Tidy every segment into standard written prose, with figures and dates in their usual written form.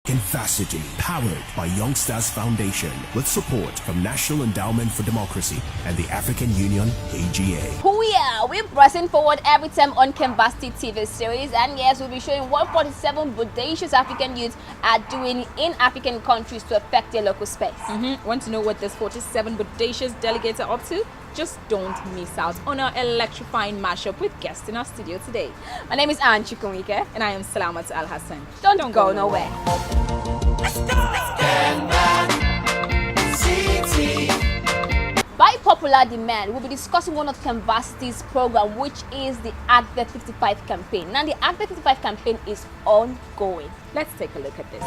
CANVASSITY, powered by Youngsters Foundation, with support from National Endowment for Democracy and the African Union, AGA. Oh yeah, we're pressing forward every time on CANVASSITY TV series, and yes, we'll be showing what 47 bodacious African youths are doing in African countries to affect their local space. Want to know what this 47 bodacious delegates are up to? Just don't miss out on our electrifying mashup with guests in our studio today. My name is Anne Chukwuemeka. And I am Salamat Al Hassan. Don't go nowhere. By popular demand, we'll be discussing one of CANVASSITY's program, which is the ACDEG55 campaign. Now, the ACDEG55 campaign is ongoing. Let's take a look at this.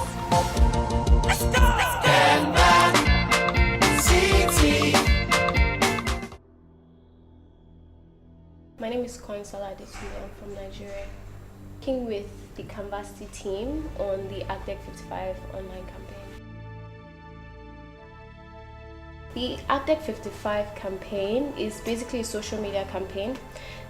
My name is Kanyisola Adetumbi. I'm from Nigeria. Working with the CANVASSITY team on the ACDEG55 online campaign. The ACDEG55 campaign is basically a social media campaign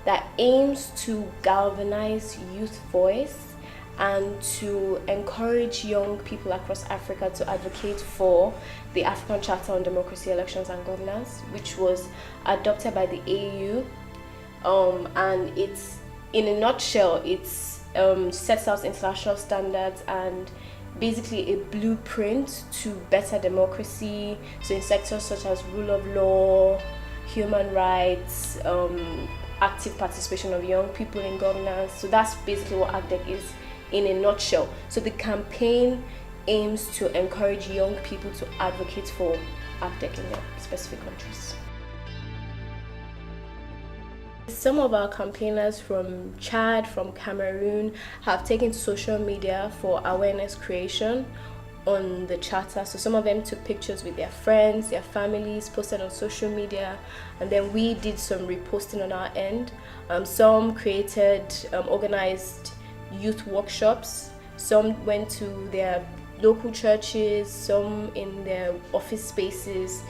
that aims to galvanize youth voice and to encourage young people across Africa to advocate for the African Charter on Democracy, Elections and Governance, which was adopted by the AU. And it's, in a nutshell, it's sets out international standards and basically a blueprint to better democracy, so in sectors such as rule of law, human rights, active participation of young people in governance. So that's basically what ACDEG is in a nutshell. So the campaign aims to encourage young people to advocate for ACDEG in their specific countries. Some of our campaigners from Chad, from Cameroon, have taken to social media for awareness creation on the charter. So some of them took pictures with their friends, their families, posted on social media, and then we did some reposting on our end. Some created organized youth workshops, some went to their local churches, some in their office spaces.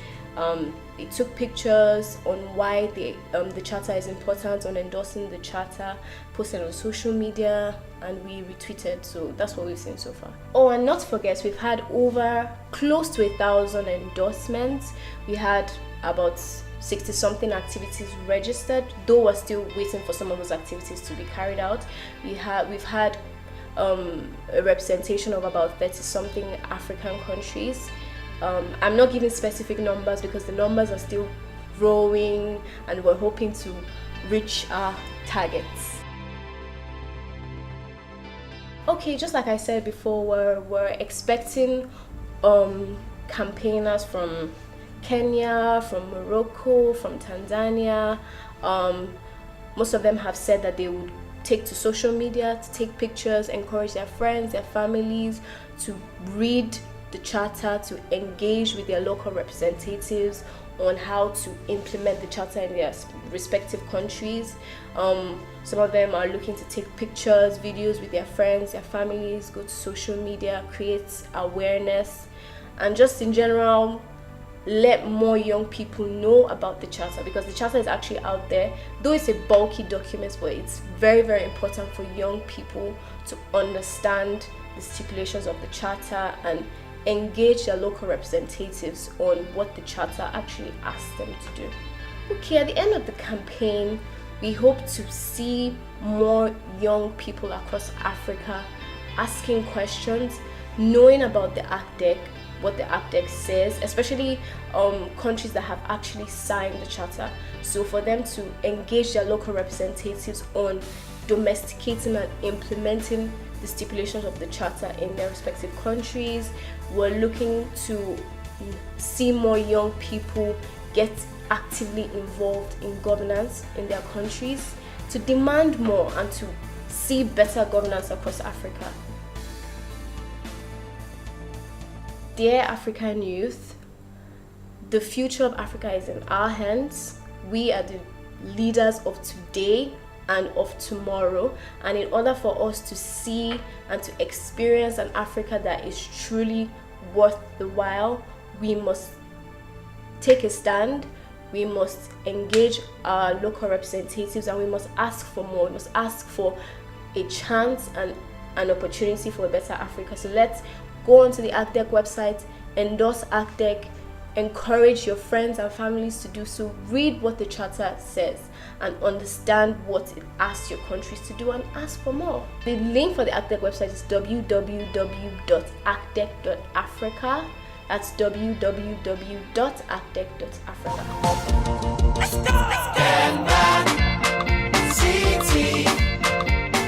They took pictures on why the charter is important, on endorsing the charter, posted on social media, and we retweeted. So that's what we've seen so far. Oh, and not to forget, we've had over close to 1,000 endorsements. We had about 60-something activities registered, though we're still waiting for some of those activities to be carried out. We've had a representation of about 30-something African countries. I'm not giving specific numbers because the numbers are still growing and we're hoping to reach our targets. Okay, just like I said before, we're expecting campaigners from Kenya, from Morocco, from Tanzania. Most of them have said that they would take to social media to take pictures, encourage their friends, their families to read the charter, to engage with their local representatives on how to implement the charter in their respective countries. Some of them are looking to take pictures, videos with their friends, their families, go to social media, create awareness, and just in general let more young people know about the charter, because the charter is actually out there. Though it's a bulky document, but it's very, very important for young people to understand the stipulations of the charter and engage their local representatives on what the charter actually asks them to do. Okay, at the end of the campaign, we hope to see more young people across Africa asking questions, knowing about the ACDEG, what the ACDEG says, especially countries that have actually signed the charter. So for them to engage their local representatives on domesticating and implementing the stipulations of the charter in their respective countries. We're looking to see more young people get actively involved in governance in their countries, to demand more and to see better governance across Africa. Dear African youth, the future of Africa is in our hands. We are the leaders of today and of tomorrow, and in order for us to see and to experience an Africa that is truly worth the while, we must take a stand, we must engage our local representatives, and we must ask for more. We must ask for a chance and an opportunity for a better Africa. So let's go onto the ACDEG website, endorse ACDEG, encourage your friends and families to do so, read what the charter says and understand what it asks your countries to do, and ask for more. The link for the ACDEG website is www.acdeg.africa. That's www.acdeg.africa.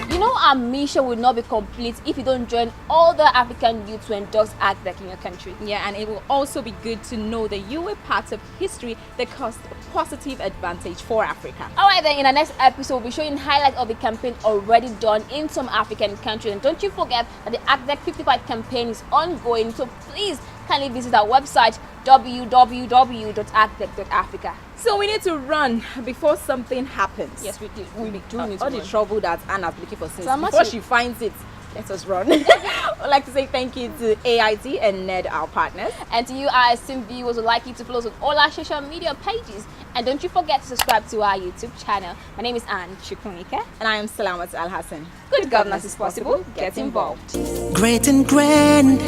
You know, our mission will not be complete if you don't join all the African youth to endorse ACDEG in your country. Yeah, and it will also be good to know that you were part of history that caused a positive advantage for Africa. Alright then, in our next episode, we'll be showing highlights of the campaign already done in some African countries. And don't you forget that the ACDEG55 campaign is ongoing, so please kindly visit our website www.acdeg.africa. So we need to run before something happens. Yes, we do. We do need to all run. the trouble that Anna's looking for since So before she finds it. Let us run. I'd like to say thank you to AIT and NED, our partners. And to you, our esteemed viewers, would like you to follow us on all our social media pages. And don't you forget to subscribe to our YouTube channel. My name is Anne Chukwunike. And I am Salamat Al Hassan. Good governance is possible. Get involved. Great and grand,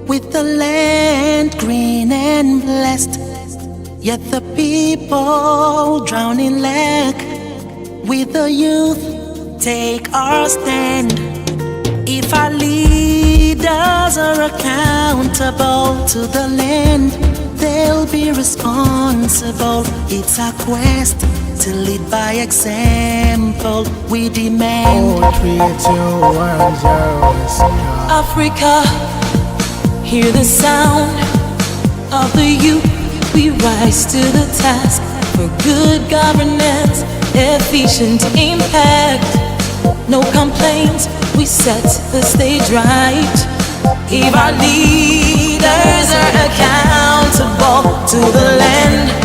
with the land green and blessed, yet the people drown in lack. With the youth, take our stand. If our leaders are accountable to the land, they'll be responsible. It's our quest to lead by example. We demand Africa, hear the sound of the youth. We rise to the task for good governance, efficient impact. No complaints, we set the stage right. If our leaders are accountable to the land,